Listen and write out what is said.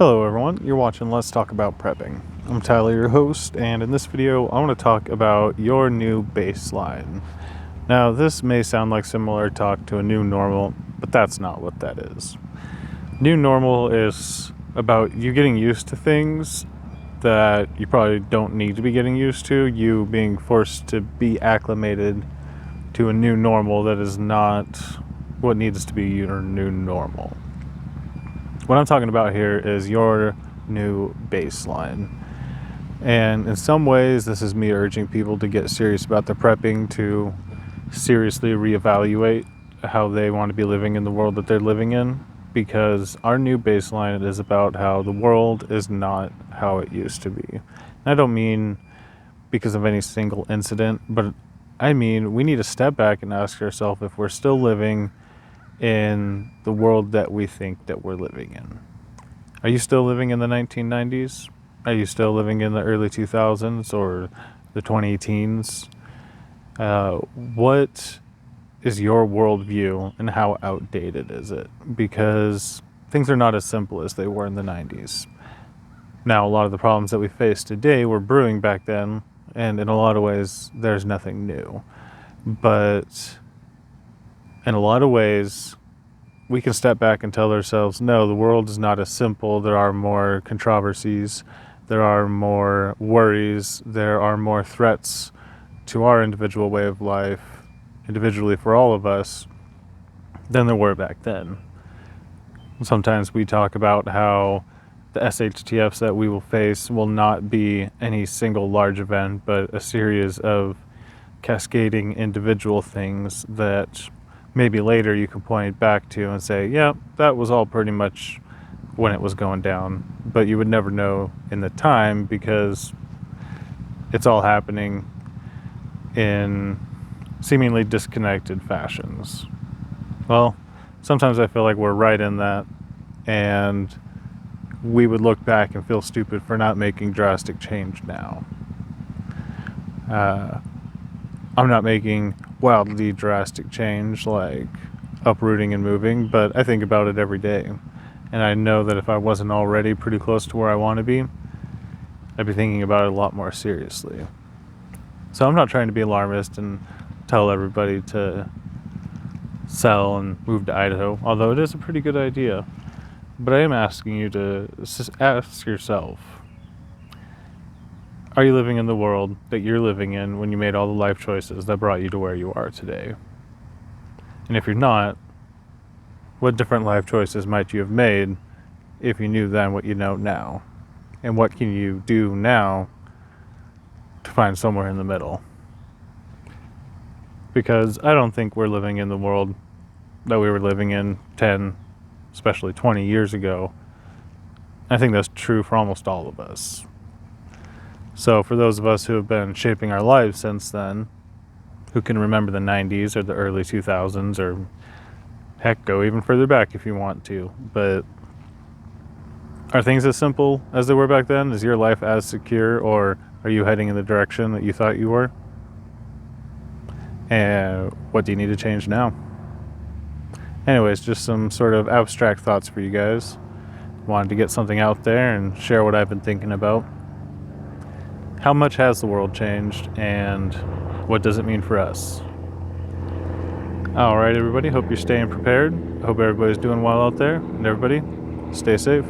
Hello everyone, you're watching Let's Talk About Prepping. I'm Tyler, your host, and in this video I want to talk about your new baseline. Now this may sound like similar talk to a new normal, but that's not what that is. New normal is about you getting used to things that you probably don't need to be getting used to, you being forced to be acclimated to a new normal that is not what needs to be your new normal. What I'm talking about here is your new baseline. And in some ways, this is me urging people to get serious about their prepping, to seriously reevaluate how they want to be living in the world that they're living in, because our new baseline is about how the world is not how it used to be. And I don't mean because of any single incident, but I mean we need to step back and ask ourselves if we're still living in the world that we think that we're living in. Are you still living in the 1990s? Are you still living in the early 2000s or the 2010s? What is your worldview and how outdated is it? Because things are not as simple as they were in the 90s. Now, a lot of the problems that we face today were brewing back then, and in a lot of ways, there's nothing new. But in a lot of ways, we can step back and tell ourselves, no, the world is not as simple. There are more controversies. There are more worries. There are more threats to our individual way of life, individually for all of us, than there were back then. Sometimes we talk about how the SHTFs that we will face will not be any single large event, but a series of cascading individual things that maybe later you can point back to and say, yeah, that was all pretty much when it was going down. But you would never know in the time because it's all happening in seemingly disconnected fashions. Well, sometimes I feel like we're right in that, and we would look back and feel stupid for not making drastic change now. I'm not making wildly drastic change like uprooting and moving, but I think about it every day. And I know that if I wasn't already pretty close to where I want to be, I'd be thinking about it a lot more seriously. So I'm not trying to be alarmist and tell everybody to sell and move to Idaho, although it is a pretty good idea. But I am asking you to ask yourself, are you living in the world that you're living in when you made all the life choices that brought you to where you are today? And if you're not, what different life choices might you have made if you knew then what you know now? And what can you do now to find somewhere in the middle? Because I don't think we're living in the world that we were living in 10, especially 20 years ago. I think that's true for almost all of us. So for those of us who have been shaping our lives since then, who can remember the 90s or the early 2000s, or heck, go even further back if you want to, but are things as simple as they were back then? Is your life as secure, or are you heading in the direction that you thought you were? And what do you need to change now? Anyways, just some sort of abstract thoughts for you guys. Wanted to get something out there and share what I've been thinking about. How much has the world changed, and what does it mean for us? All right, everybody. Hope you're staying prepared. Hope everybody's doing well out there. And everybody, stay safe.